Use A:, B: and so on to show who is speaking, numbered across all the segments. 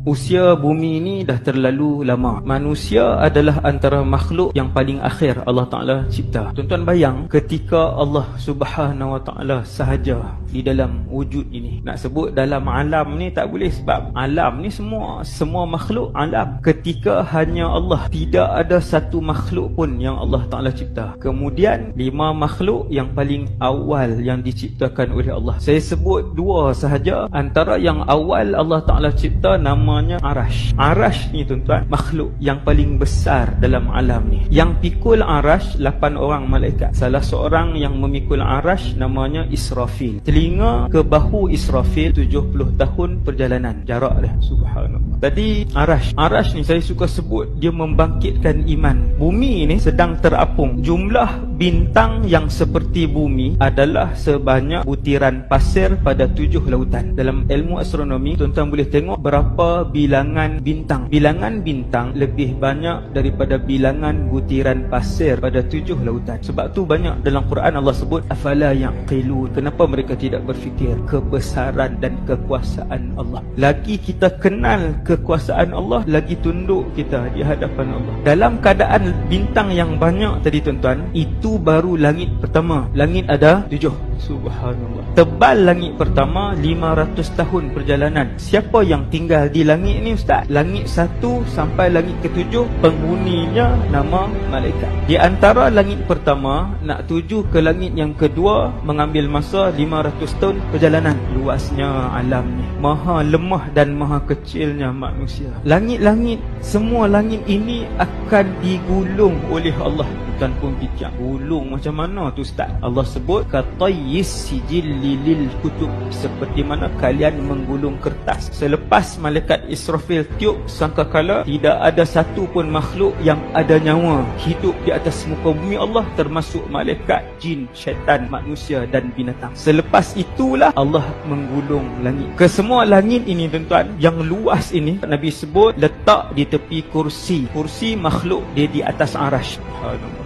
A: Usia bumi ini dah terlalu lama. Manusia adalah antara makhluk yang paling akhir Allah Ta'ala cipta. Tuan-tuan bayang ketika Allah Subhanahu Wa Ta'ala sahaja di dalam wujud ini. Nak sebut dalam alam ni tak boleh, sebab alam ni semua makhluk alam. Ketika hanya Allah, tidak ada satu makhluk pun yang Allah Ta'ala cipta. Kemudian 5 makhluk yang paling awal yang diciptakan oleh Allah. Saya sebut 2 sahaja. Antara yang awal Allah Ta'ala cipta namanya Arash. Arash ni tuan-tuan, makhluk yang paling besar dalam alam ni. Yang pikul Arash 8 orang malaikat. Salah seorang yang memikul Arash namanya Israfil. Telinga ke bahu Israfil 70 tahun perjalanan jarak dia. Subhanallah. Tadi Arash ni saya suka sebut dia membangkitkan iman. Bumi ni sedang terapung. Jumlah bintang yang seperti bumi adalah sebanyak butiran pasir pada 7 lautan. Dalam ilmu astronomi, tuan-tuan boleh tengok berapa bilangan bintang. Bilangan bintang lebih banyak daripada bilangan butiran pasir pada 7 lautan. Sebab tu banyak dalam Quran Allah sebut afala yaqilun. Kenapa mereka tidak berfikir kebesaran dan kekuasaan Allah? Lagi kita kenal kekuasaan Allah, lagi tunduk kita di hadapan Allah. Dalam keadaan bintang yang banyak tadi tuan-tuan, itu baru langit pertama. Langit ada 7. Subhanallah. Tebal langit pertama 500 tahun perjalanan. Siapa yang tinggal di langit ni ustaz? Langit 1 sampai langit ke-7 penghuninya nama malaikat. Di antara langit pertama nak tuju ke langit yang kedua mengambil masa 500 tahun perjalanan. Luasnya alam ni, maha lemah dan maha kecilnya manusia. Langit-langit, semua langit ini akan digulung oleh Allah. Tuan pun fikir, gulung macam mana tu ustaz? Allah sebut katayyis sijilli lil kutub, seperti mana kalian menggulung kertas. Selepas malaikat Israfil tiup sangkakala, tidak ada satu pun makhluk yang ada nyawa hidup di atas muka bumi Allah, termasuk malaikat, jin, syaitan, manusia dan binatang. Selepas itulah Allah menggulung langit. Kesemua langit ini tuan-tuan yang luas ini, Nabi sebut letak di tepi kursi. Kursi makhluk dia di atas Arash.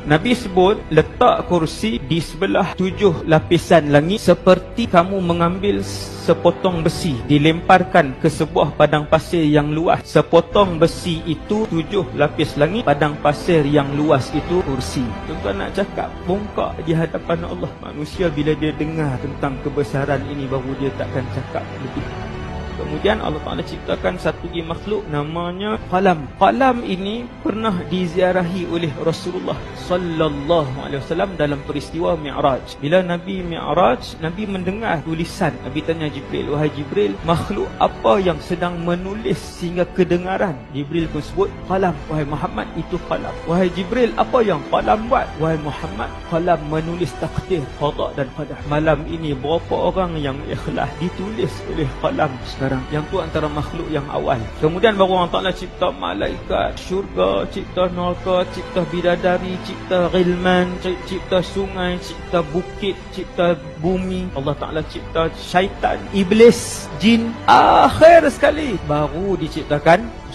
A: Nabi sebut letak kursi di sebelah 7 lapisan langit, seperti kamu mengambil sepotong besi dilemparkan ke sebuah padang pasir yang luas. Sepotong besi itu 7 lapis langit, padang pasir yang luas itu kursi. Tuan-tuan nak cakap bongkak di hadapan Allah. Manusia bila dia dengar tentang kebesaran ini baru dia takkan cakap lebih. Kemudian Allah Ta'ala ciptakan satu lagi makhluk namanya qalam. Qalam ini pernah diziarahi oleh Rasulullah sallallahu alaihi wasallam dalam peristiwa Mi'raj. Bila Nabi Mi'raj, Nabi mendengar tulisan. Nabi tanya Jibril, wahai Jibril, makhluk apa yang sedang menulis sehingga kedengaran? Jibril pun sebut qalam. Wahai Muhammad, itu qalam. Wahai Jibril, apa yang qalam buat? Wahai Muhammad, qalam menulis takdir, qada dan qadar. Malam ini berapa orang yang ikhlas ditulis oleh qalam sekarang? Yang tu antara makhluk yang awal. Kemudian baru Allah Ta'ala cipta malaikat, syurga, cipta neraka, cipta bidadari, cipta ghilman, cipta sungai, cipta bukit, cipta bumi. Allah Ta'ala cipta syaitan, iblis, jin. Akhir sekali baru diciptakan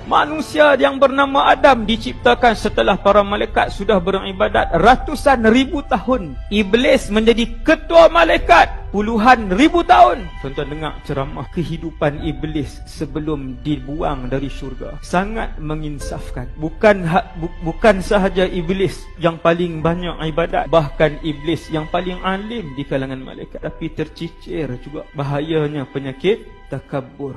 A: manusia yang bernama Adam. Diciptakan setelah para malaikat sudah beribadat ratusan ribu tahun. Iblis menjadi ketua malaikat puluhan ribu tahun. Tuan-tuan dengar ceramah kehidupan iblis sebelum dibuang dari syurga. Sangat menginsafkan. Bukan sahaja iblis yang paling banyak ibadat, bahkan iblis yang paling alim di kalangan malaikat, tapi tercicir juga bahayanya penyakit takabur.